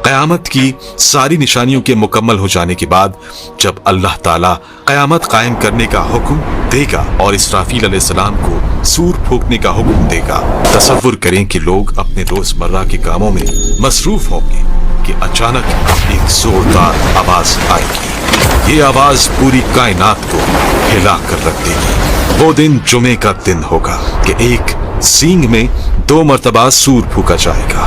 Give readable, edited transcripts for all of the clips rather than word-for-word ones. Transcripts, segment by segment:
قیامت کی ساری نشانیوں کے مکمل ہو جانے کے بعد جب اللہ تعالیٰ قیامت قائم کرنے کا حکم دے گا اور اسرافیل علیہ السلام کو سور پھونکنے کا حکم دے گا، تصور کریں کہ لوگ اپنے روزمرہ کے کاموں میں مصروف ہوں گے کہ اچانک ایک زوردار آواز آئے گی۔ یہ آواز پوری کائنات کو ہلا کر رکھ دے گی۔ وہ دن جمعے کا دن ہوگا کہ ایک سینگ میں 2 مرتبہ سور پھونکا جائے گا،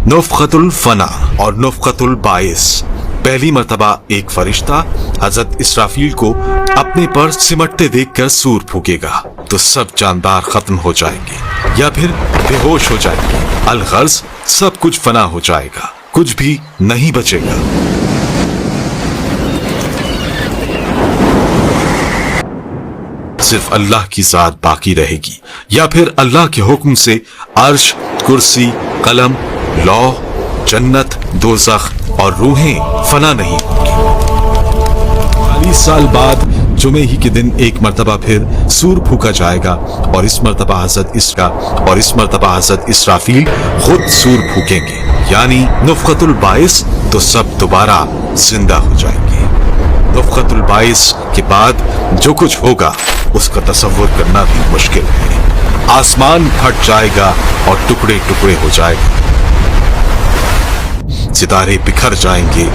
نفخۃ الفنا اور نفخۃ الباعث۔ پہلی مرتبہ ایک فرشتہ حضرت اسرافیل کو اپنے پر سمٹتے دیکھ کر سور پھونکے گا تو سب جاندار ختم ہو جائیں گے یا پھر بے ہوش ہو جائیں گے، الغرض سب کچھ فنا ہو جائے گا، کچھ بھی نہیں بچے گا۔ صرف اللہ کی ذات باقی رہے گی، یا پھر اللہ کے حکم سے عرش، کرسی، قلم، لوح، جنت، دوزخ اور روحیں فنا نہیں ہوں گی۔ 40 سال بعد جمعے ہی کے دن ایک مرتبہ پھر سور پھونکا جائے گا اور اس مرتبہ حضرت اسرافیل خود سور پھونکیں گے، یعنی نفخۃ الباعث، تو سب دوبارہ زندہ ہو جائیں گے۔ نفخۃ الباعث کے بعد جو کچھ ہوگا اس کا تصور کرنا بھی مشکل ہے۔ آسمان پھٹ جائے گا اور ٹکڑے ٹکڑے ہو جائے گا، ستارے بکھر جائیں گے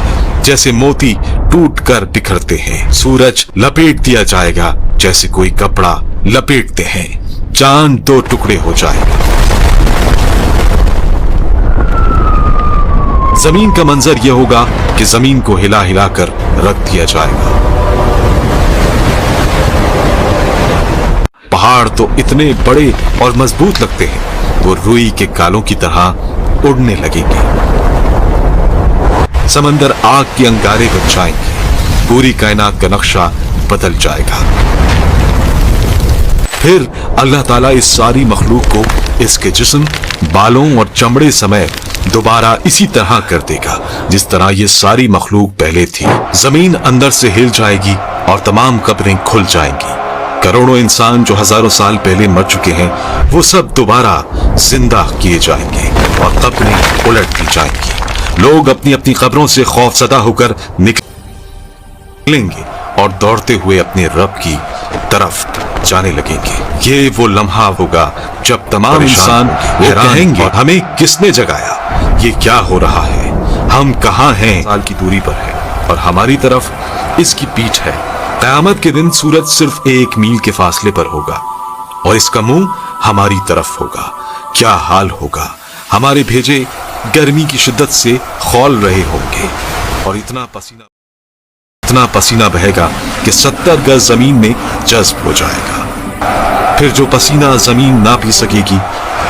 جیسے موتی ٹوٹ کر بکھرتے ہیں، سورج لپیٹ دیا جائے گا جیسے کوئی کپڑا لپیٹتے ہیں، چاند 2 ٹکڑے ہو جائے گا۔ زمین کا منظر یہ ہوگا کہ زمین کو ہلا ہلا کر رکھ دیا جائے گا۔ پہاڑ تو اتنے بڑے اور مضبوط لگتے ہیں، وہ روئی کے کالوں کی طرح اڑنے لگیں گے۔ سمندر آگ کے انگارے بن جائیں گے، پوری کائنات کا نقشہ بدل جائے گا۔ پھر اللہ تعالیٰ اس ساری مخلوق کو اس کے جسم، بالوں اور چمڑے سمیت دوبارہ اسی طرح کر دے گا جس طرح یہ ساری مخلوق پہلے تھی۔ زمین اندر سے ہل جائے گی اور تمام قبریں کھل جائیں گی۔ کروڑوں انسان جو ہزاروں سال پہلے مر چکے ہیں وہ سب دوبارہ زندہ کیے جائیں گے اور قبریں الٹ دی جائیں گی۔ لوگ اپنی اپنی قبروں سے خوف زدہ ہو کر نکلیں گے اور دوڑتے ہوئے اپنے رب کی طرف جانے لگیں گے۔ یہ وہ لمحہ ہوگا جب تمام انسان کہیں گے ہمیں کس نے جگایا، یہ کیا ہو رہا ہے، ہم کہاں ہیں، سال کی دوری پر ہے اور ہماری طرف اس کی پیٹھ ہے۔ قیامت کے دن سورج صرف 1 میل کے فاصلے پر ہوگا اور اس کا منہ ہماری طرف ہوگا۔ کیا حال ہوگا، ہمارے بھیجے گرمی کی شدت سے کھول رہے ہوں گے اور اتنا پسینہ بہے گا کہ 70 گز زمین میں جذب ہو جائے گا۔ پھر جو پسینہ زمین نہ پی سکے گی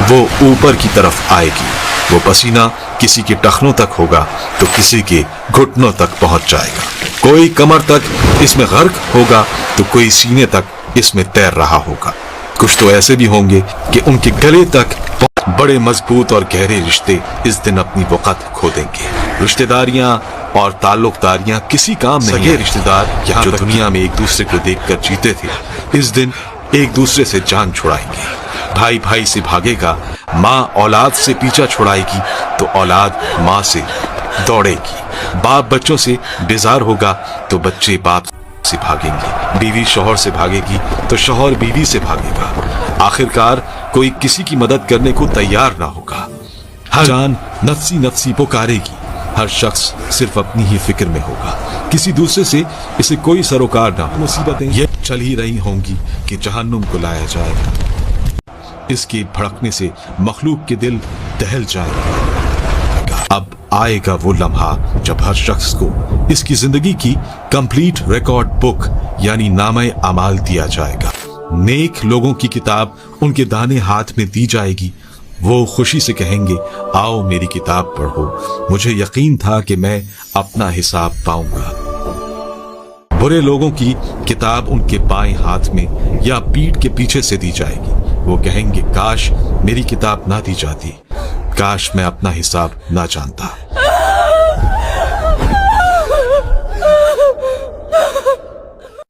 وہ اوپر کی طرف آئے گی۔ وہ پسینہ کسی کے ٹخنوں تک ہوگا تو کسی کے گھٹنوں تک پہنچ جائے گا۔ کوئی کمر تک اس میں غرق ہوگا تو کوئی سینے تک اس میں تیر رہا ہوگا۔ کچھ تو ایسے بھی ہوں گے کہ ان کے گلے تک بڑے مضبوط اور گہرے رشتے اس دن اپنی وقت کھو دیں گے۔ رشتہ داریاں اور تعلق داریاں کسی کام نہیں۔ سگے رشتہ دار جو دنیا میں ایک دوسرے کو دیکھ کر جیتے تھے اس دن ایک دوسرے سے جان چھڑائیں گے۔ بھائی بھائی سے بھاگے گا، ماں اولاد سے پیچھا چھڑائے گی تو اولاد ماں سے دوڑے گی، باپ بچوں سے بیزار ہوگا تو بچے باپ سے بھاگیں گے، بیوی شوہر سے بھاگے گی تو شوہر بیوی سے بھاگے گا۔ آخرکار کوئی کسی کی مدد کرنے کو تیار نہ ہوگا، ہر جان نفسی نفسی پکارے گی، ہر شخص صرف اپنی ہی فکر میں ہوگا، کسی دوسرے سے اسے کوئی سروکار نہ ہو۔ مصیبتیں یہ چل ہی رہی ہوں گی کہ جہنم کو لایا جائے گا، اس کے بھڑکنے سے مخلوق کے دل دہل جائیں گے۔ اب آئے گا وہ لمحہ جب ہر شخص کو اس کی زندگی کی کمپلیٹ ریکارڈ بک یعنی نامہ اعمال دیا جائے گا۔ نیک لوگوں کی کتاب ان کے دانے ہاتھ میں دی جائے گی، وہ خوشی سے کہیں گے آؤ میری کتاب پڑھو، مجھے یقین تھا کہ میں اپنا حساب پاؤں گا۔ برے لوگوں کی کتاب ان کے بائیں ہاتھ میں یا پیٹھ کے پیچھے سے دی جائے گی، وہ کہیں گے کاش میری کتاب نہ دی جاتی، کاش میں اپنا حساب نہ جانتا۔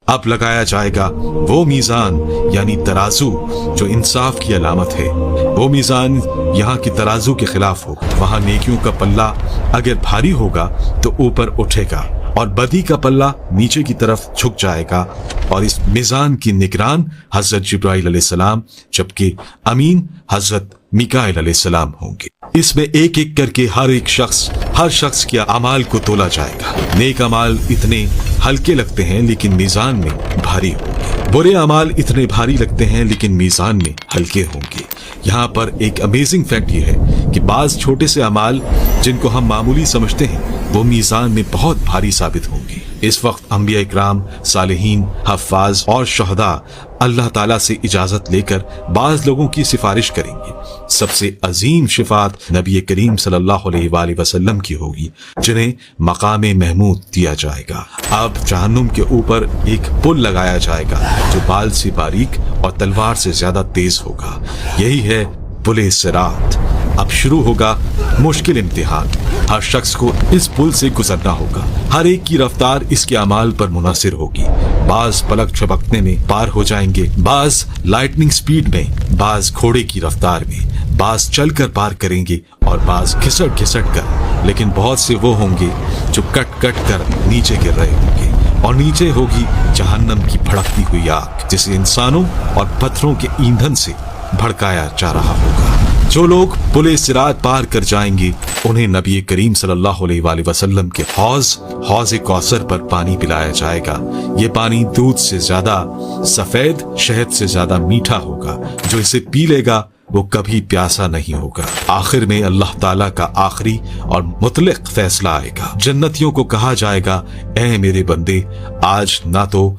اب لگایا جائے گا وہ میزان یعنی ترازو جو انصاف کی علامت ہے۔ وہ میزان یہاں کی ترازو کے خلاف ہو، وہاں نیکیوں کا پلہ اگر بھاری ہوگا تو اوپر اٹھے گا اور بدی کا پلہ نیچے کی طرف جھک جائے گا، اور اس میزان کی نگران حضرت جبرائیل علیہ السلام جبکہ امین حضرت میکائیل علیہ السلام ہوں گے۔ اس میں ایک ایک کر کے ہر شخص کے اعمال کو تولا جائے گا۔ نیک اعمال اتنے ہلکے لگتے ہیں لیکن میزان میں بھاری ہوں گے، برے اعمال اتنے بھاری لگتے ہیں لیکن میزان میں ہلکے ہوں گے۔ یہاں پر ایک امیزنگ فیکٹ یہ ہے کہ بعض چھوٹے سے اعمال جن کو ہم معمولی سمجھتے ہیں وہ میزان میں بہت بھاری ثابت ہوں گے۔ اس وقت انبیاء اکرام، صالحین، حفاظ اور شہداء اللہ تعالیٰ سے اجازت لے کر بعض لوگوں کی سفارش کریں گے۔ سب سے عظیم شفاعت نبی کریم صلی اللہ علیہ وآلہ وسلم کی ہوگی، جنہیں مقام محمود دیا جائے گا۔ اب جہنم کے اوپر ایک پل لگایا جائے گا جو بال سے باریک اور تلوار سے زیادہ تیز ہوگا، یہی ہے پل صراط۔ اب شروع ہوگا مشکل امتحان، ہر شخص کو اس پل سے گزرنا ہوگا، ہر ایک کی رفتار اس کے اعمال پر منحصر ہوگی۔ بعض پلک جھپکنے میں پار ہو جائیں گے، بعض لائٹننگ سپیڈ میں، بعض گھوڑے کی رفتار میں، بعض چل کر پار کریں گے اور بعض گھسٹ گھسٹ کر، لیکن بہت سے وہ ہوں گے جو کٹ کٹ کر نیچے گر رہے ہوں گے، اور نیچے ہوگی جہنم کی بھڑکتی ہوئی آگ جسے انسانوں اور پتھروں کے ایندھن سے بھڑکایا جا رہا ہوگا۔ جو لوگ پل صراط پار کر جائیں گے انہیں نبی کریم صلی اللہ علیہ وآلہ وسلم کے حوض کوثر پر پانی پلایا جائے گا۔ یہ پانی دودھ سے زیادہ سفید، شہد سے زیادہ میٹھا ہوگا، جو اسے پی لے گا وہ کبھی پیاسا نہیں ہوگا۔ آخر میں اللہ تعالیٰ کا آخری اور مطلق فیصلہ آئے گا۔ جنتیوں کو کہا جائے گا، اے میرے بندے، آج نہ تو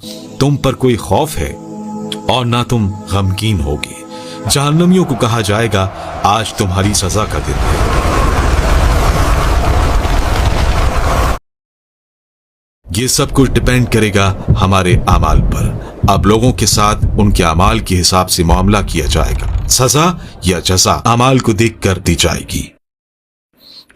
تم پر کوئی خوف ہے اور نہ تم غمگین ہوگے۔ جہنمیوں کو کہا جائے گا، آج تمہاری سزا کا دن ہے۔ یہ سب کچھ ڈیپینڈ کرے گا ہمارے اعمال پر۔ اب لوگوں کے ساتھ ان کے اعمال کے حساب سے معاملہ کیا جائے گا، سزا یا جزا اعمال کو دیکھ کر دی جائے گی۔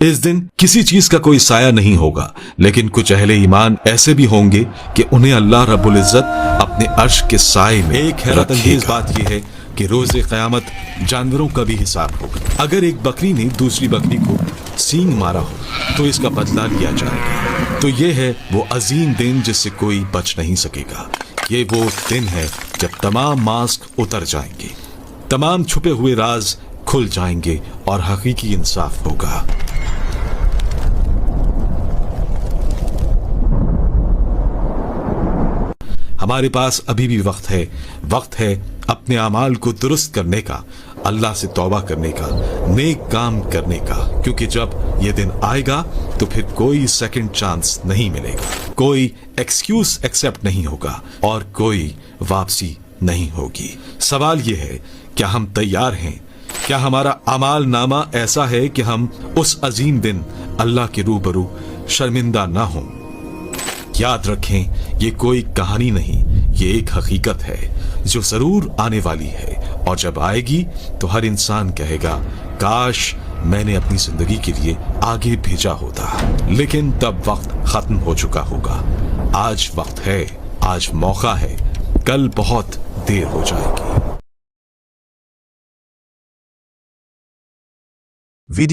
اس دن کسی چیز کا کوئی سایہ نہیں ہوگا، لیکن کچھ اہل ایمان ایسے بھی ہوں گے کہ انہیں اللہ رب العزت اپنے عرش کے سائے میں۔ ایک حیرت انگیز بات یہ ہے کہ روز قیامت جانوروں کا بھی حساب ہوگا۔ اگر ایک بکری نے دوسری بکری کو سینگ مارا ہو تو اس کا بدلہ لیا جائے گا۔ تو یہ ہے وہ عظیم دن جس سے کوئی بچ نہیں سکے گا۔ یہ وہ دن ہے جب تمام ماسک اتر جائیں گے، تمام چھپے ہوئے راز کھل جائیں گے اور حقیقی انصاف ہوگا۔ ہمارے پاس ابھی بھی وقت ہے اپنے اعمال کو درست کرنے کا، اللہ سے توبہ کرنے کا، نیک کام کرنے کا، کیونکہ جب یہ دن آئے گا تو پھر کوئی سیکنڈ چانس نہیں ملے گا، کوئی ایکسکیوز ایکسپٹ نہیں ہوگا اور کوئی واپسی نہیں ہوگی۔ سوال یہ ہے، کیا ہم تیار ہیں؟ کیا ہمارا اعمال نامہ ایسا ہے کہ ہم اس عظیم دن اللہ کے روبرو شرمندہ نہ ہوں؟ یاد رکھیں، یہ کوئی کہانی نہیں، یہ ایک حقیقت ہے جو ضرور آنے والی ہے، اور جب آئے گی تو ہر انسان کہے گا، کاش میں نے اپنی زندگی کے لیے آگے بھیجا ہوتا، لیکن تب وقت ختم ہو چکا ہوگا۔ آج وقت ہے، آج موقع ہے، کل بہت دیر ہو جائے گی۔